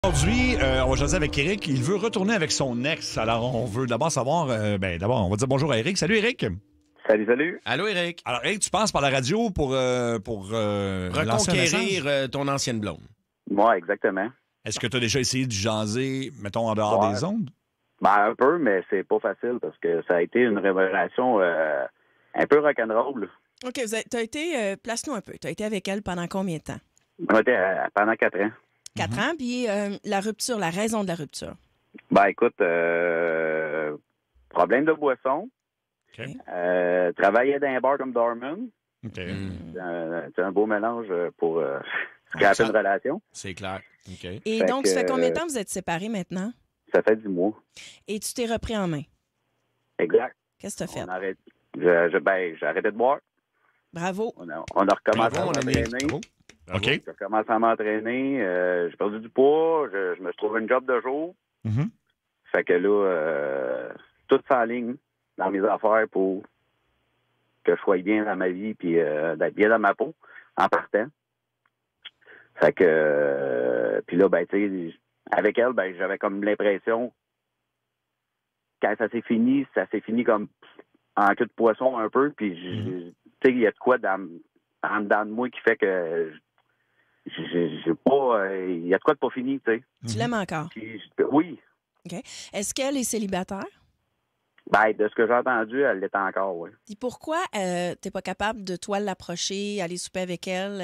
Aujourd'hui, on va jaser avec Eric. Il veut retourner avec son ex. Alors, on veut d'abord savoir... d'abord, on va dire bonjour à Eric. Salut, Eric. Salut, salut. Allô, Eric. Alors, Eric, tu passes par la radio pour lancer un message? Reconquérir ton ancienne blonde. Moi, exactement. Est-ce que tu as déjà essayé de jaser, mettons, en dehors des ondes? Ben, un peu, mais c'est pas facile parce que ça a été une révélation un peu rock'n'roll. OK, tu as été, place-nous un peu. Tu as été avec elle pendant combien de temps? On était pendant 4 ans. 4 ans, puis la rupture, la raison de la rupture. Ben, écoute, problème de boisson. OK. Travaillait dans un bar comme Dorman. OK. C'est un beau mélange pour scraper une relation. C'est clair. OK. Et Fait donc, que, ça fait combien de temps que vous êtes séparés maintenant? Ça fait 10 mois. Et tu t'es repris en main. Exact. Qu'est-ce que tu as fait? J'ai arrêté de boire. Bravo. On a recommencé Bravo, à mon ami. m'entraîner. Bravo. OK. J'ai recommencé à m'entraîner. J'ai perdu du poids. Je me suis trouvé une job de jour. Mhm. Fait que là, tout s'enligne dans mes affaires pour que je sois bien dans ma vie puis d'être bien dans ma peau en partant. Fait que puis là, ben, tu sais, avec elle, ben, j'avais comme l'impression quand ça s'est fini comme en queue de poisson un peu. Puis, tu sais, il y a de quoi en dedans de moi qui fait que j'ai pas... Il y a de quoi de pas fini, tu sais. Tu l'aimes encore? Puis, oui. OK. Est-ce qu'elle est célibataire? Ben, de ce que j'ai entendu, elle l'est encore, oui. Puis pourquoi t'es pas capable de, toi, l'approcher, aller souper avec elle?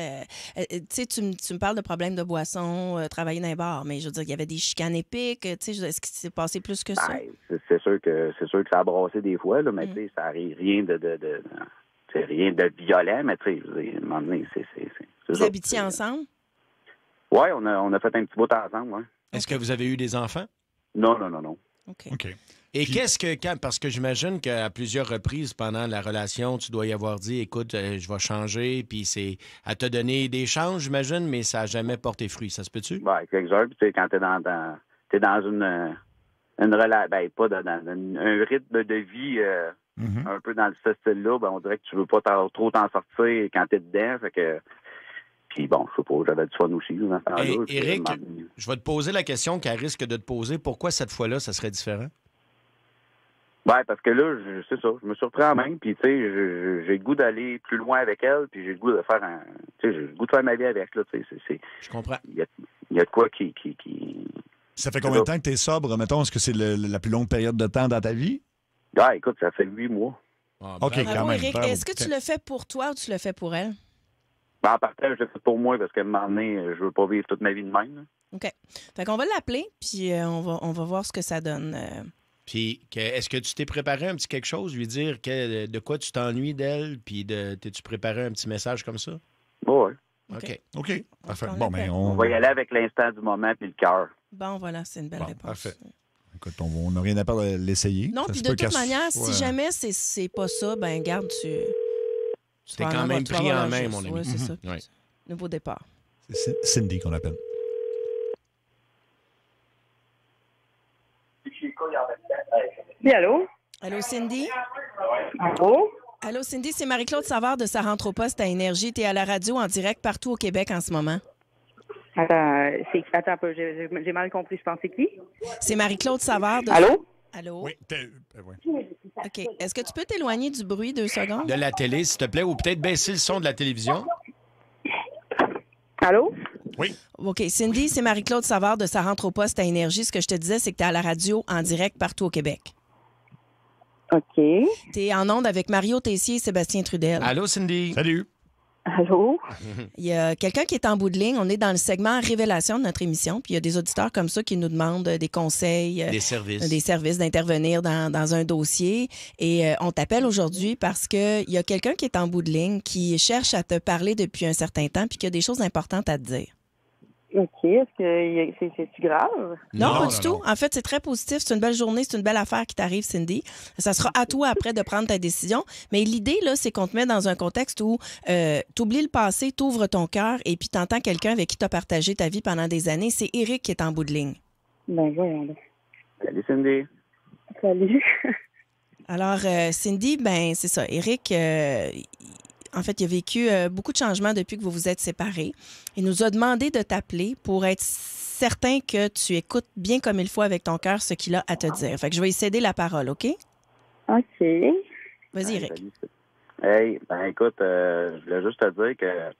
Tu sais, tu me parles de problèmes de boisson, travailler dans un bar, mais je veux dire, il y avait des chicanes épiques. Tu sais, est-ce qu'il s'est passé plus que ça? Ben, c'est sûr que ça a brassé des fois, là, mais tu sais, ça arrive rien c'est rien de violent, mais tu sais, à un moment donné, c'est Vous ça. habitiez ensemble? Oui, on a fait un petit bout ensemble, oui. Est-ce que vous avez eu des enfants? Non. OK. OK. Et parce que j'imagine qu'à plusieurs reprises pendant la relation, tu dois y avoir dit, écoute, je vais changer, puis c'est à te donner des chances, j'imagine, mais ça n'a jamais porté fruit. Ça se peut-tu? Ben, quelques heures, puis tu sais, quand t'es dans une relation, ben, pas dans un rythme de vie un peu dans ce style-là, ben, on dirait que tu veux pas trop t'en sortir quand t'es dedans, fait que... Puis bon, je sais pas, j'avais du fun aussi dans ce temps-là. Hey, Éric, je vais te poser la question qu'elle risque de te poser. Pourquoi cette fois-là, ça serait différent? Ouais, parce que là, c'est ça, je me surprends même, puis tu sais, j'ai le goût d'aller plus loin avec elle, puis j'ai le goût de faire tu sais, j'ai le goût de faire ma vie avec, là, tu sais, Je comprends. il y a de quoi qui... Ça fait combien de temps que tu es sobre? Mettons, est-ce que c'est la plus longue période de temps dans ta vie? Ouais, écoute, ça fait 8 mois. Ah, OK, bravo. quand Bravo, même. Éric. Bravo. Est-ce que tu le fais pour toi ou tu le fais pour elle? Ben, en partage, je l'ai fait pour moi, parce qu'à un moment donné, je veux pas vivre toute ma vie de même, là. OK. Fait qu'on va l'appeler, puis on va voir ce que ça donne. Puis, est-ce que tu t'es préparé un petit quelque chose, lui dire de quoi tu t'ennuies d'elle, puis t'es-tu préparé un petit message comme ça? Ouais. OK. OK. Parfait. On Bon, l'appelle. ben, On va y aller avec l'instant du moment puis le cœur. Bon, voilà, c'est une belle Bon, réponse. parfait. Écoute, on n'a rien à perdre à l'essayer. Non, Ça puis se de peut toute qu'elle- manière, si Ouais. jamais c'est pas ça, ben garde, tu T'es vas quand en même avoir- tu vas pris avoir en la main, juste. mon ami. Ouais, c'est ça. Ouais. Nouveau départ. C'est Cindy qu'on appelle. Oui, allô? Allô, Cindy? Allô? Allô, Cindy, c'est Marie-Claude Savard de Ça rentre au poste à Énergie. Tu es à la radio en direct partout au Québec en ce moment. Attends un peu, j'ai mal compris. Je pensais qui? C'est Marie-Claude Savard de... Allô? Allô? Oui. Ouais. OK. Est-ce que tu peux t'éloigner du bruit 2 secondes? De la télé, s'il te plaît, ou peut-être baisser le son de la télévision. Allô? Oui. OK. Cindy, c'est Marie-Claude Savard de Ça rentre au poste à Énergie. Ce que je te disais, c'est que tu es à la radio en direct partout au Québec. OK. Tu es en onde avec Mario Tessier et Sébastien Trudel. Allô, Cindy? Salut. Allô? Il y a quelqu'un qui est en bout de ligne. On est dans le segment révélation de notre émission. Puis il y a des auditeurs comme ça qui nous demandent des conseils, Des services. des services d'intervenir dans un dossier. Et on t'appelle aujourd'hui parce qu'il y a quelqu'un qui est en bout de ligne qui cherche à te parler depuis un certain temps puis qui a des choses importantes à te dire. OK. Est-ce que c'est-tu grave? Non, Non, pas non, du tout. En fait, c'est très positif. C'est une belle journée, c'est une belle affaire qui t'arrive, Cindy. Ça sera à toi après de prendre ta décision. Mais l'idée, là, c'est qu'on te met dans un contexte où tu oublies le passé, tu ouvres ton cœur et puis tu entends quelqu'un avec qui tu as partagé ta vie pendant des années. C'est Éric qui est en bout de ligne. Ben, voyons là. Salut, Cindy. Salut. Alors, Cindy, ben c'est ça. Éric, En fait, il a vécu beaucoup de changements depuis que vous vous êtes séparés. Il nous a demandé de t'appeler pour être certain que tu écoutes bien comme il faut avec ton cœur ce qu'il a à te dire. Fait que je vais lui céder la parole, OK? OK. Vas-y, Eric. Salut. Hey, écoute, je voulais juste te dire que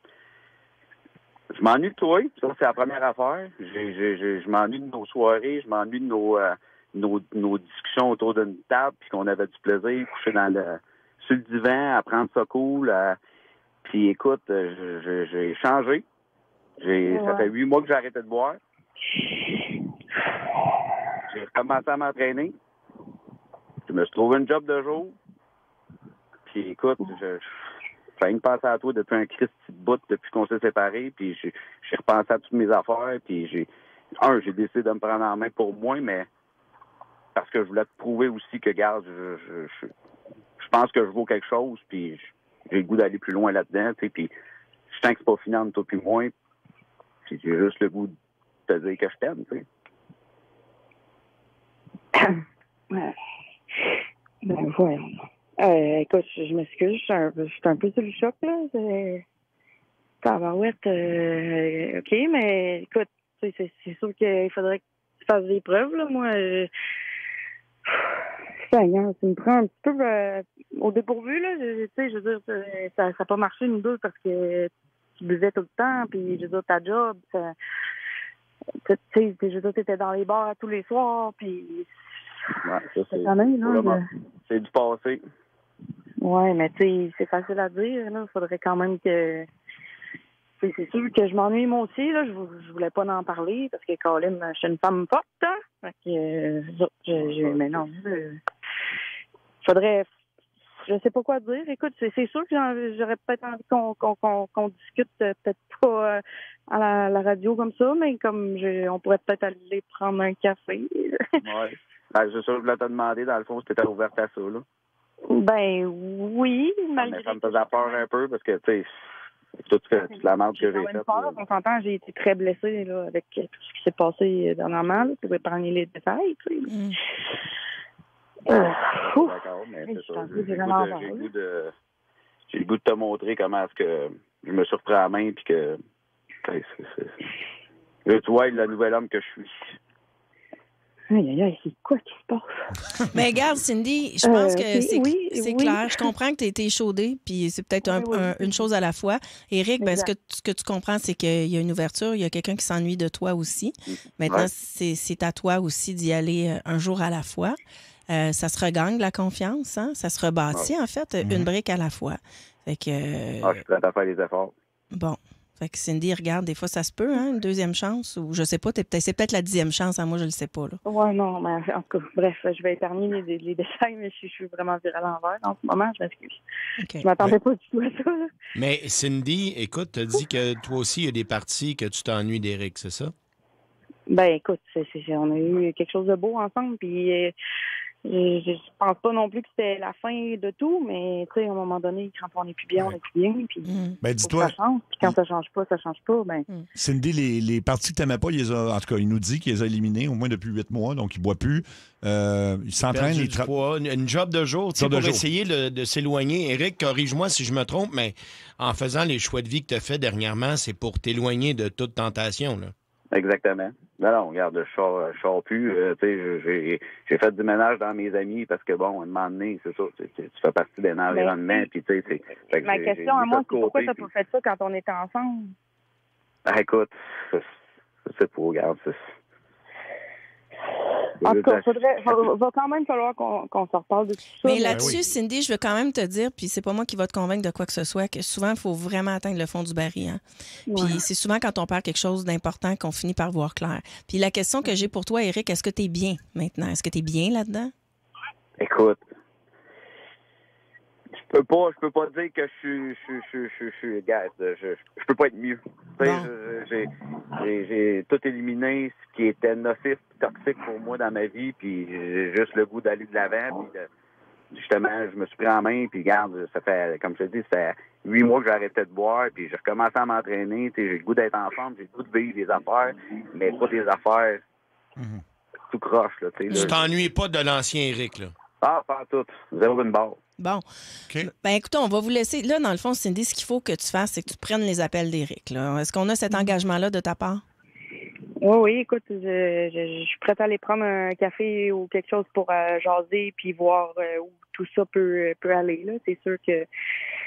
je m'ennuie de toi. Ça, c'est la première affaire. Je m'ennuie de nos soirées, je m'ennuie de nos discussions autour d'une table, puis qu'on avait du plaisir, coucher sur le divan, à prendre ça cool. Puis écoute, j'ai changé. Ça fait 8 mois que j'ai arrêté de boire. J'ai recommencé à m'entraîner. Je me suis trouvé une job de jour. Puis écoute, je fais une penser à toi depuis un Christy de bout depuis qu'on s'est séparés. Puis j'ai repensé à toutes mes affaires. Puis j'ai décidé de me prendre en main pour moi, mais parce que je voulais te prouver aussi que, regarde, je pense que je vaux quelque chose. Puis j'ai le goût d'aller plus loin là-dedans. Tu sais, puis je sens que c'est pas fini entre toi puis moi. Puis j'ai juste le goût de te dire que je t'aime, tu sais. Ouais. Ben, voyons. Écoute, je m'excuse, je suis un peu sur le choc, là. Tabarouette, OK, mais écoute, c'est sûr qu'il faudrait que tu fasses des preuves, là. Moi, Seigneur, tu me prends un petit peu au dépourvu, là. Tu sais, je veux dire, ça n'a pas marché, nous deux, parce que tu buvais tout le temps, puis je veux dire, ta job, tu sais, je veux dire, t'étais dans les bars tous les soirs, puis... Ouais, ça, c'est du passé. Ouais, mais tu sais, c'est facile à dire, là. Il faudrait quand même que... C'est sûr que je m'ennuie moi aussi, là. Je voulais pas en parler, parce que Colin, je suis une femme forte, hein. Fait que, mais non, faudrait... Je sais pas quoi dire. Écoute, c'est sûr que j'aurais peut-être envie qu'on discute, peut-être pas à la radio comme ça, mais comme on pourrait peut-être aller prendre un café. Ouais. Ben, c'est ça, je voulais te demander, dans le fond, si tu étais ouverte à ça, là. Ben oui, malgré... Mais ça me faisait peur un peu, parce que, tu sais, toute la merde que j'ai faite. On s'entend, j'ai été très blessée, là, avec tout ce qui s'est passé dernièrement, là, pour épargner les détails, tu sais. D'accord, mais c'est ça. J'ai le goût de te montrer comment est-ce que je me suis repris à la main, puis que tu vois le nouvel homme que je suis. Aïe, c'est quoi qui se passe? Mais regarde, Cindy, je pense que c'est oui. clair. Je comprends que tu as été échaudée, puis c'est peut-être une chose à la fois. Éric, ce que tu comprends, c'est qu'il y a une ouverture, il y a quelqu'un qui s'ennuie de toi aussi. Maintenant, c'est à toi aussi d'y aller un jour à la fois. Ça se regagne la confiance, hein? Ça se rebâtit, en fait, une brique à la fois. Fait que, je suis prête à faire les efforts. Bon. Fait que Cindy, regarde, des fois, ça se peut, hein, une deuxième chance, ou je sais pas, c'est peut-être la 10e chance, hein, moi, je le sais pas, là. Ouais, non, mais en tout cas, bref, je vais éternier les détails, mais je suis vraiment virée à l'envers en ce moment, je m'excuse. Okay. Je m'attendais pas du tout à ça, là. Mais Cindy, écoute, tu as dit que toi aussi, il y a des parties que tu t'ennuies d'Éric, c'est ça? Ben, écoute, on a eu quelque chose de beau ensemble, puis... Je pense pas non plus que c'était la fin de tout, mais tu sais, à un moment donné, quand on n'est plus bien, on n'est plus bien. Puis dis-toi, ça change. Puis quand ça change pas, ça change pas. Ben... Cindy, les parties que tu n'aimais pas, en tout cas, il nous dit qu'il les a éliminées au moins depuis 8 mois, donc il ne boit plus. Il s'entraîne. Une job de jour, tu sais, pour essayer de s'éloigner. Éric, corrige-moi si je me trompe, mais en faisant les choix de vie que tu as fait dernièrement, c'est pour t'éloigner de toute tentation, là. Exactement. Non, regarde, je sors plus. Tu sais, j'ai fait du ménage dans mes amis parce que, bon, à un moment donné, c'est ça, tu fais partie d'un environnement. Puis, tu sais, ma question à moi, c'est pourquoi tu n'as pas fait ça quand on était ensemble? Écoute, c'est pour, regarde, en tout cas, va quand même falloir qu'on se reparle de tout ça. Mais là-dessus, Cindy, je veux quand même te dire, puis c'est pas moi qui va te convaincre de quoi que ce soit, que souvent, il faut vraiment atteindre le fond du baril. Hein? Puis c'est souvent quand on perd quelque chose d'important qu'on finit par voir clair. Puis la question que j'ai pour toi, Éric, est-ce que tu es bien maintenant? Est-ce que tu es bien là-dedans? Écoute, je peux pas dire que je suis gaz. Je peux pas être mieux. Bon. J'ai tout éliminé ce qui était nocif, toxique pour moi dans ma vie, puis j'ai juste le goût d'aller de l'avant. Puis justement, je me suis pris en main, puis regarde, ça fait, comme je te dis, ça fait 8 mois que j'ai arrêté de boire, puis j'ai recommencé à m'entraîner. J'ai le goût d'être en forme, j'ai le goût de vivre des affaires, mais pas des affaires tout croche. Là, tu t'ennuies pas de l'ancien Éric, là? Ah, pas tout. Zéro une barre. Bon. OK. Ben écoutez, on va vous laisser. Là, dans le fond, Cindy, ce qu'il faut que tu fasses, c'est que tu prennes les appels d'Éric. Là. Est-ce qu'on a cet engagement-là de ta part? Oui, écoute, je suis prête à aller prendre un café ou quelque chose pour jaser puis voir où tout ça peut aller. Là. C'est sûr que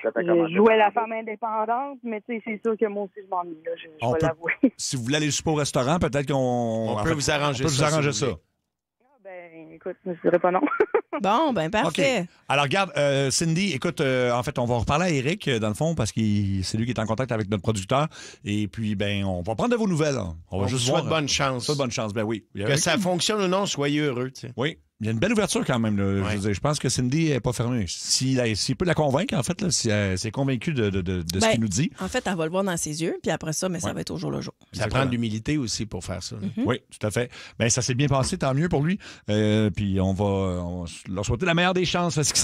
je jouais la femme indépendante, mais c'est sûr que moi aussi, je m'ennuie. Là, je vais l'avouer. Si vous voulez aller souper au restaurant, peut-être qu'on On peut vous arranger ça. ça. Ben, écoute, je ne dirais pas non. Bon, ben parfait. OK. Alors, regarde, Cindy, écoute, en fait, on va reparler à Éric, dans le fond, parce que c'est lui qui est en contact avec notre producteur. Et puis, ben, on va prendre de vos nouvelles. Hein. On va juste vous voir. souhaite bonne chance. Souhaite bonne chance, ben oui. Que ça fonctionne ou non, soyez heureux. Tu sais. Oui. Il y a une belle ouverture quand même. Là. Je veux dire, je pense que Cindy n'est pas fermée. S'il peut la convaincre, en fait, là, si elle est convaincue de ce qu'il nous dit. En fait, elle va le voir dans ses yeux, puis après ça, mais ça va être au jour le jour. Ça prend de l'humilité aussi pour faire ça. Oui, tout à fait. Ben, ça s'est bien passé, tant mieux pour lui. Puis on va leur souhaiter la meilleure des chances. Ce qui